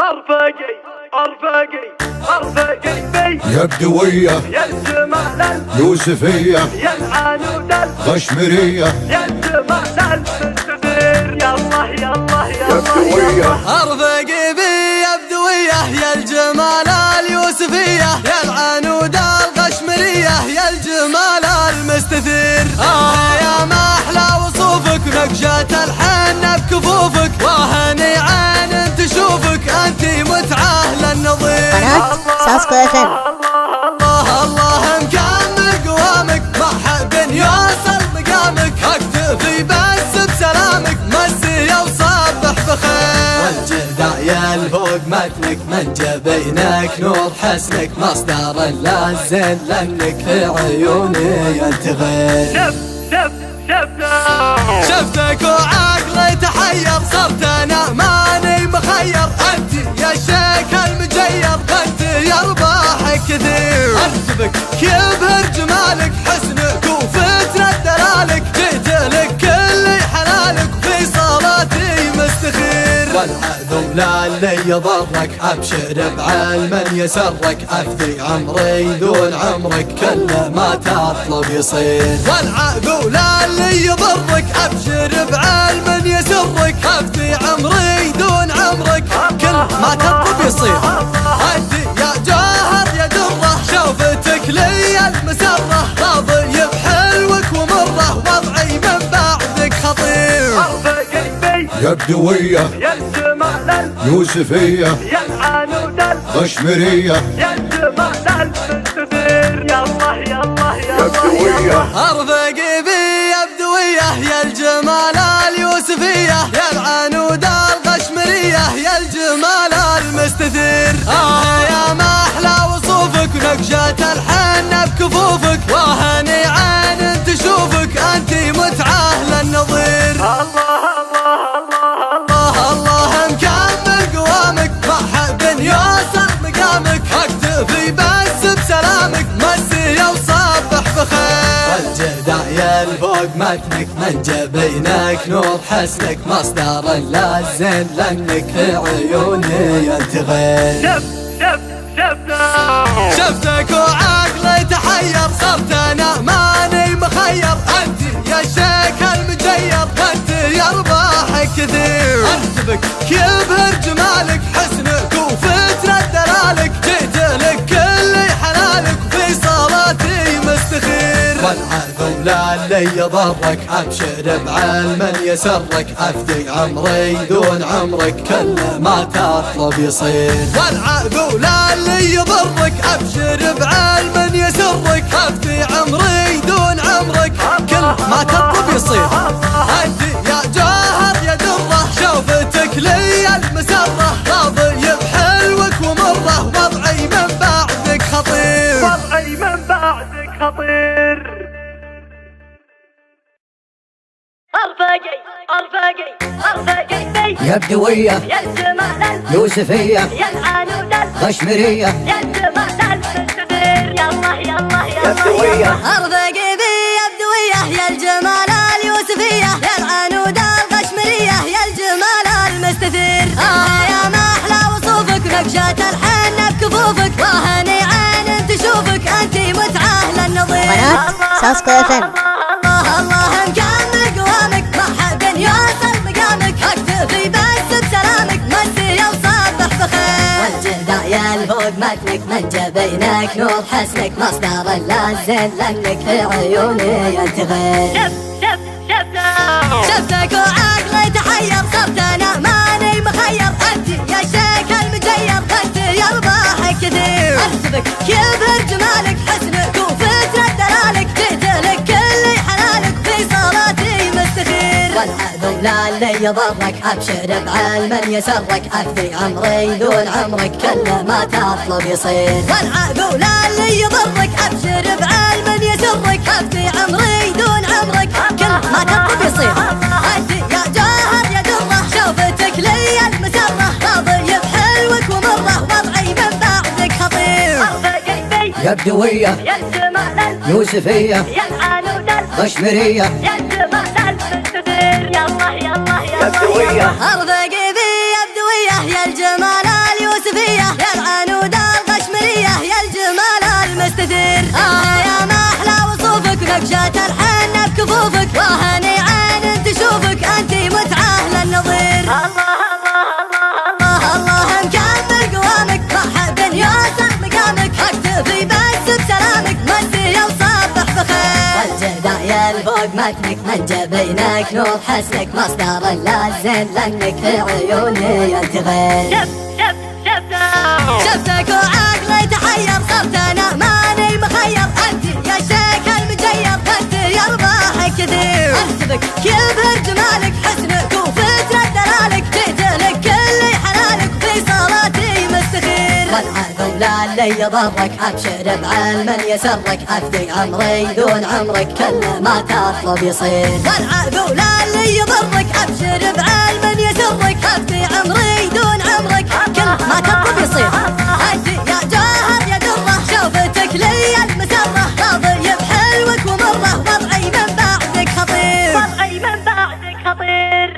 ارفقي بي يا بدوية يا الجمال اليوسفية يا العنود الغشمرية يا الجمال المستدير يا الله يا الله يا بدوية ارفقي بي يا بدوية يا الجمال اليوسفية يا العنود الغشمرية يا الجمال المستثير يا ما احلى وصوفك نقشة الحنة بكفوفك وهني عين تشوفك انتي متعة للنظير قناة ساسكو FM. الله الله مكمل قوامك ما حد يوصل مقامك اكتفي بس بسلامك مسي وصبح بخير والجدع يلفوق متنك من جبينك نور حسنك مصدر اللازين لانك في عيوني انت غير شفتك وعقلي تحير صرت انا ماني مخير انت يا شيخ المجير انت يا رباحك كثير ارتبك يبهر جمالك حسنك وفترة دلالك جيت لك كل حلالك في صلاتي مستخير والعذب لا اللي يضرك ابشر بعلم يسرك افدي عمري دون عمرك كل ما تطلب يصير والعذب لا اللي يضرك ابشر بعلم يسرك افدي عمري دون عمرك كل ما تطلب يصير انت يا جوهر يا دره شوفتك لي المسره راضي بحلوك ومره وضعي من بعدك خطير يا بدوية يا الجمال اليوسفية يا العنود الغشمرية يا الجمال المستدير يا الله يا الله يا بدوية ارفقي بي يا بدوية يا الجمال اليوسفية يا العنود الغشمرية يا الجمال المستثير يا ما احلى وصوفك نقشة الحنة بكفوفك وهني عين تشوفك انتي متعة للنظير الله مكمل قوامك ما حد يوصل مقامك اكتفي بس بسلامك مسي وصبح بخير والجدع يلفوق متنك من جبينك نور حسنك مصدر اللازين لانك في عيوني انت غير شفتك وعقلي تحير صرت انا ماني مخير انت يا شيخ المجير انت يا رباحك كثير ارتبك يبهر جمالك حسنك وفترة دلالك جيت لك كل حلالك في صلاتي مستخير والعذب لا اللي يضرك ابشر بعلم يسرك افدي عمري دون عمرك كل ما تطلب يصير والعذب لا اللي يضرك ابشر بعلم يسرك افدي عمري دون عمرك كل ما تطلب يصير انت يا جوهر يا دره شوفتك لي المسره راضي بحلوك ومره وضعي من بعدك خطير ارفقي بي يا بدوية يا الجمال اليوسفية يا العنود الغشمرية يا الجمال المستدير يا الله يا الله يا بدوية ارفقي بي يا بدوية يا الجمال اليوسفية يا العنود الغشمرية يا الجمال المستثير يا ما احلى وصوفك نقشة الحنة بكفوفك وهني عين تشوفك انتي متعة للنظير قناة ساسكو FM. الله مكمل قوامك ما حد يوصل مقامك اكتفي بس بسلامك مسي وصبح بخير والجدع يلفوق متنك من جبينك نور حسنك مصدر اللازين لانك في عيوني انت غير شفتك وعقلي تحير صرت انا ماني مخير انت يا شيخ المجير انت يا رباحك كثير ارتبك يبهر جمالك حسنك وفترة دلالك جيت لك كل حلالك في صلاتي مستخير والعذب لا اللي يضرك ابشر بعلم يسرك افدي عمري دون عمرك كل ما تطلب يصير والعذب لا اللي يضرك ابشر بعلم يسرك افدي عمري دون عمرك كل ما تطلب يصير انت يا جوهر يا دره شوفتك لي المسره راضي بحلوك ومره وضعي من بعدك خطير يا بدوية يا الجمال اليوسفية يا العنود الغشمرية يا الجمال المستدير يا الله يا الله يا بدوية ارفقي بي يا بدوية يا الجمال جات الحنة بكفوفك وهني عين تشوفك انت متعة للنظير. الله الله مكمل قوامك ما حد يوصل مقامك اكتفي بس بسلامك مسي وصبح بخير. الجدع يلفوق متنك من جبينك نور حسنك مصدر اللازم لانك في عيوني انت غير. شفتك وعقلي تحير صرت انا ماني مخير انت يا شيخ المجير انت يرباحك كثير. ارتبك يبهر جمالك حسنك وفترة دلالك جيت لك كل حلالك في صلاتي مستخير. والعذو لا اللي يضرك ابشر بعلم يسرك افدي عمري دون عمرك كل ما تطلب يصير. والعذو لا اللي يضرك ابشر بعلم يسرك افدي عمري دون عمرك كل ما تطلب يصير. انت يا جوهر يا دره شوفتك لي المسره راضي بحلوك ومره وضعي من بعدك خطير. وضعي من بعدك خطير.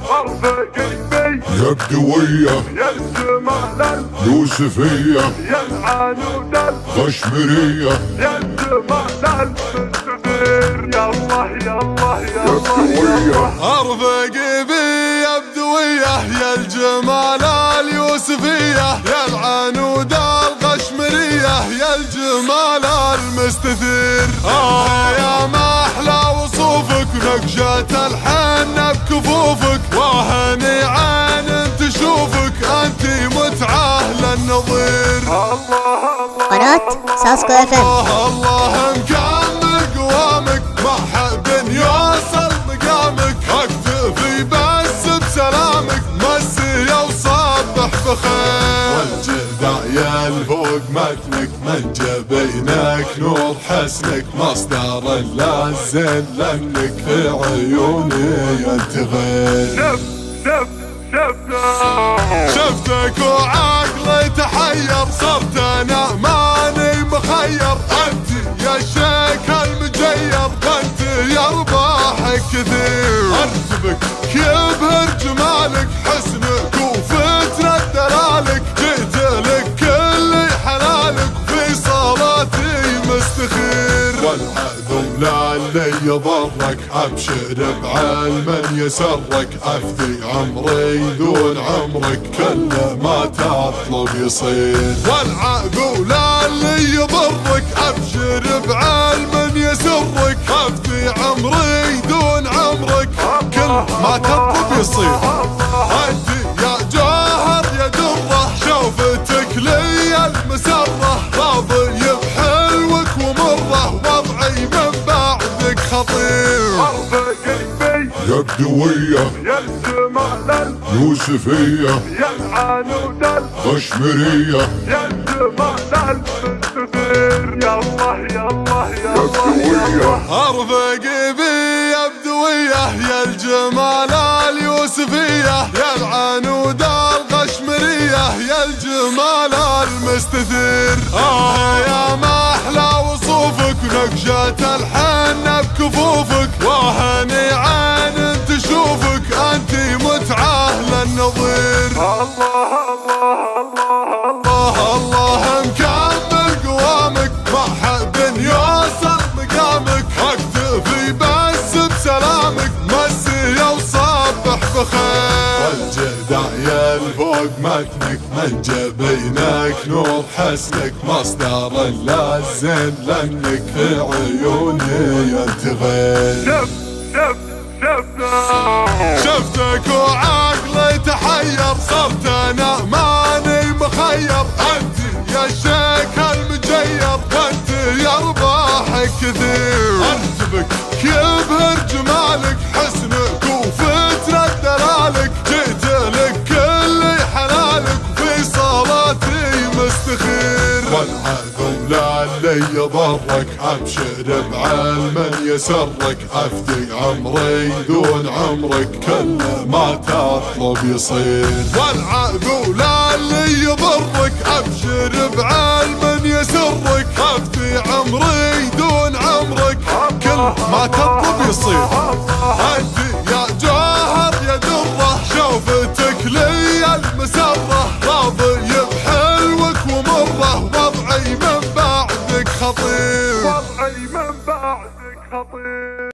ارفقي بي يا بدوية يا الجمال يوسفية يا العنود الخشمرية يا الجمال المستدير. يا الله يا الله يا يا بدوية ارفقي بي يا بدوية يا الجمال اليوسفية يا العنود القشمرية يا الجمال المستثير. يا ما احلى وصوفك نقشة الحنة بكفوفك وهني عين تشوفك انت متعة للنظير. قناة ساسكو FM. الله مكمل قوامك ما حد يوصل مقامك اكتفي بس بسلامك مسي وصبح بخير. والجدع يلفوق متنك من جبينك نور حسنك مصدر اللازم لانك في عيوني انت غير. شفتك وعقلي تحير صرت انا ماني مخير انت يا شيخ المجير انت يرباحك كثير. ارتبك يبهر جمالك حسنك وفترة دلالك جيت لك كل حلالك في صلاتي مستخير. والعذو لا اللي يضرك ابشر بعلم يسرك افدي عمري دون عمرك كل ما تطلب يصير. والعذو لا اللي يضرك ابشر بعلم يسرك افدي عمري دون عمرك كل ما تطلب يصير. انت يا جوهر يا دره شوفتك لي المسره راضي بحلوك ومره وضعي من بعدك خطير. ارفقي بي يا بدوية يا الجمال يوسفية يا العنود الخشمرية يا الجمال المستدير. يا الله يا الله يا يا بدوية ارفقي بي يا بدوية يا الجمال اليوسفية يا العنود القشمرية يا الجمال المستثير. يا ما احلى وصوفك نقشة الحنة بكفوفك وهني عين تشوفك انت متعة للنظير. الله مكمل قوامك ما حد يوصل مقامك اكتفي بس بسلامك مسي وصبح بخير. والجدع يلفوق متنك من جبينك نور حسنك مصدر اللازم لانك في عيوني انت غير. شفتك وعقلي تحير صرت انا ماني مخير انت يا شيخ المجير انت يرباحك كثير. ارتبك يبهر جمالك حسنك وفترة دلالك جيت لك كل حلالك في صلاتي مستخير. والعذو لا اللي يضرك ابشر بعلم يسرك افدي عمري دون عمرك كل ما تطلب يصير. والعذو لا اللي يضرك ابشر بعلم يسرك افدي عمري دون عمرك كل ما تطلب يصير. انت يا جوهر يا دره شوفتك لي المسره راضي بحلوك وضعي من بعدك خطير.